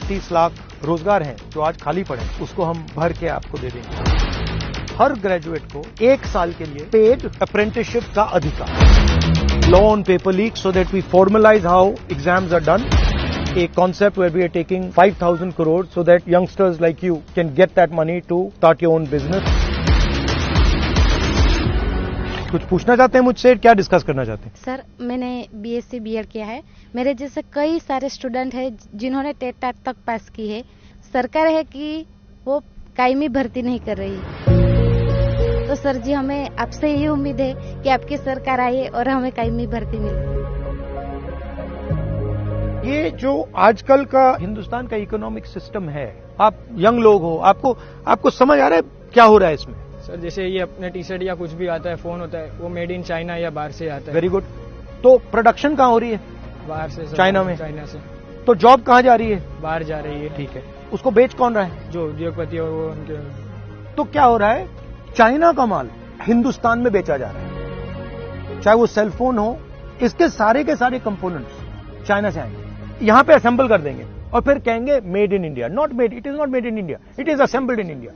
30 लाख रोजगार हैं जो आज खाली पड़े हैं, उसको हम भर के आपको दे देंगे। हर ग्रेजुएट को 1 साल के लिए पेड अप्रेंटिसशिप का अधिकार। Law on paper leak so that we formalise how exams are done. A concept where we are taking 5,000 crores so that youngsters like you can get that money to start your own business. कुछ पूछना चाहते हैं मुझसे, क्या discuss करना चाहते हैं? Sir, मैंने BSc BEd किया है। मेरे जैसे कई सारे स्टूडेंट हैं जिन्होंने टेट तक पास की है। सरकार है कि वो कायमी भर्ती नहीं कर रही। तो सर जी, हमें आपसे ये उम्मीद है कि आपकी सरकार आए और हमें कायमी भर्ती मिले। ये जो आजकल का हिंदुस्तान का इकोनॉमिक सिस्टम है, आप यंग लोग हो, आपको समझ आ रहा है क्या हो रहा है इसमें? सर, जैसे ये अपने टी शर्ट या कुछ भी आता है, फोन होता है, वो मेड इन चाइना या बाहर से आता है। Very good. तो प्रोडक्शन कहाँ हो रही है? बाहर से सर, चाइना में। चाइना से। तो जॉब कहाँ जा रही है? बाहर जा रही है। ठीक है, उसको बेच कौन रहा है? जो उद्योगपति और वो उनके। तो क्या हो रहा है? चाइना का माल हिंदुस्तान में बेचा जा रहा है, चाहे वो सेलफोन हो, इसके सारे के सारे कंपोनेंट्स चाइना से आएंगे, यहां पे असेंबल कर देंगे और फिर कहेंगे made in India. Not made, it is not made in India, it is assembled in India.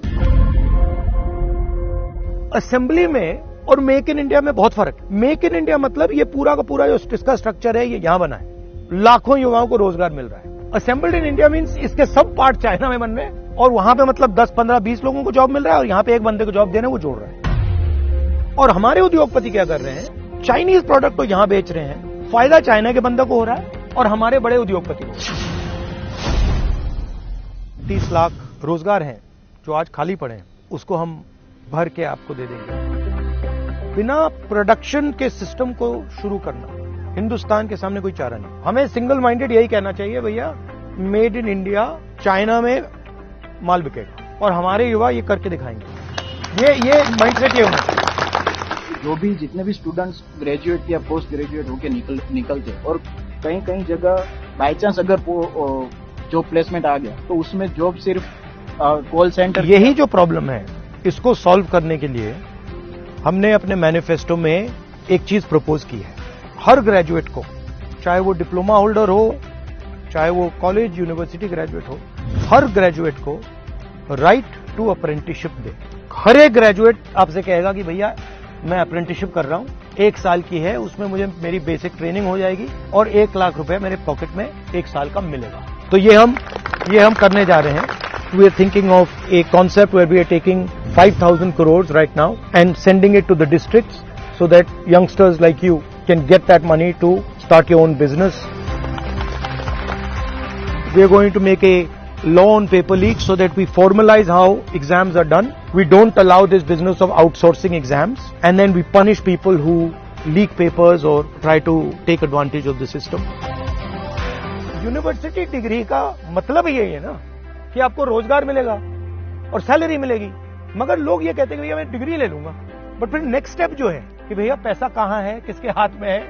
Assembly में और मेक इन इंडिया में बहुत फर्क है। मेक इन इंडिया मतलब ये पूरा का पूरा जो इसका स्ट्रक्चर है ये यहां बना है, लाखों युवाओं को रोजगार मिल रहा है। असेंबल्ड इन इंडिया मीन्स इसके सब पार्ट चाइना में बन रहे हैं और वहां पे मतलब 10, 15, 20 लोगों को जॉब मिल रहा है और यहां पे एक बंदे को जॉब देना वो जोड़ रहा है। और हमारे उद्योगपति क्या कर रहे हैं? चाइनीज प्रोडक्ट को यहां बेच रहे हैं, फायदा चाइना के बंदे को हो रहा है और हमारे बड़े उद्योगपति को। 30 लाख रोजगार हैं जो आज खाली पड़े हैं, उसको हम भर के आपको दे देंगे। बिना प्रोडक्शन के सिस्टम को शुरू करना हिंदुस्तान के सामने कोई चारा नहीं। हमें सिंगल माइंडेड यही कहना चाहिए, भैया मेड इन इंडिया, चाइना में माल बिकेगा और हमारे युवा ये करके दिखाएंगे। ये माइंडसेट ये होना चाहिए। जो भी जितने भी स्टूडेंट्स ग्रेजुएट या पोस्ट ग्रेजुएट होके निकलते और कहीं जगह बाई चांस अगर वो जॉब प्लेसमेंट आ गया तो उसमें जॉब सिर्फ कॉल सेंटर। यही जो प्रॉब्लम है, इसको सॉल्व करने के लिए हमने अपने मैनिफेस्टो में एक चीज प्रपोज की है। हर ग्रेजुएट को, चाहे वो डिप्लोमा होल्डर हो, चाहे वो कॉलेज यूनिवर्सिटी ग्रेजुएट हो, हर ग्रेजुएट को राइट टू अप्रेंटिसशिप दे। हर एक ग्रेजुएट आपसे कहेगा कि भैया मैं अप्रेंटिसशिप कर रहा हूं, 1 साल की है, उसमें मुझे मेरी बेसिक ट्रेनिंग हो जाएगी और 1 लाख रुपए मेरे पॉकेट में 1 साल का मिलेगा। तो ये हम करने जा रहे हैं। We are thinking of a concept where we are taking 5,000 crores right now and sending it to the districts so that youngsters like you can get that money to start your own business. We are going to make a law on paper leak so that we formalize how exams are done. We don't allow this business of outsourcing exams and then we punish people who leak papers or try to take advantage of the system. University degree का मतलब ही यही है ना कि आपको रोजगार मिलेगा और सैलरी मिलेगी, मगर लोग ये कहते हैं कि भैया मैं डिग्री ले लूंगा, बट फिर नेक्स्ट स्टेप जो है कि भैया पैसा कहां है, किसके हाथ में है,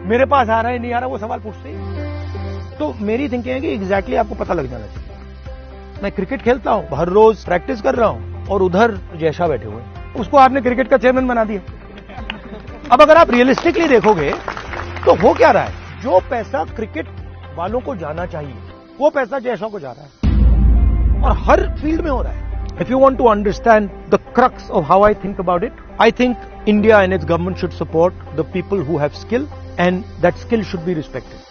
मेरे पास आ रहा है नहीं आ रहा, वो सवाल पूछते ही। तो मेरी थिंकिंग है कि एग्जैक्टली आपको पता लग जाना चाहिए। मैं क्रिकेट खेलता हूं, हर रोज प्रैक्टिस कर रहा हूं और उधर जैसा बैठे हुए, उसको आपने क्रिकेट का चेयरमैन बना दिया। अब अगर आप रियलिस्टिकली देखोगे तो हो क्या रहा है? जो पैसा क्रिकेट वालों को जाना चाहिए वो पैसा जैसा को जा रहा है और हर फील्ड में हो रहा है। If you want to understand the crux of how I think about it, I think India and its government should support the people who have skill and that skill should be respected.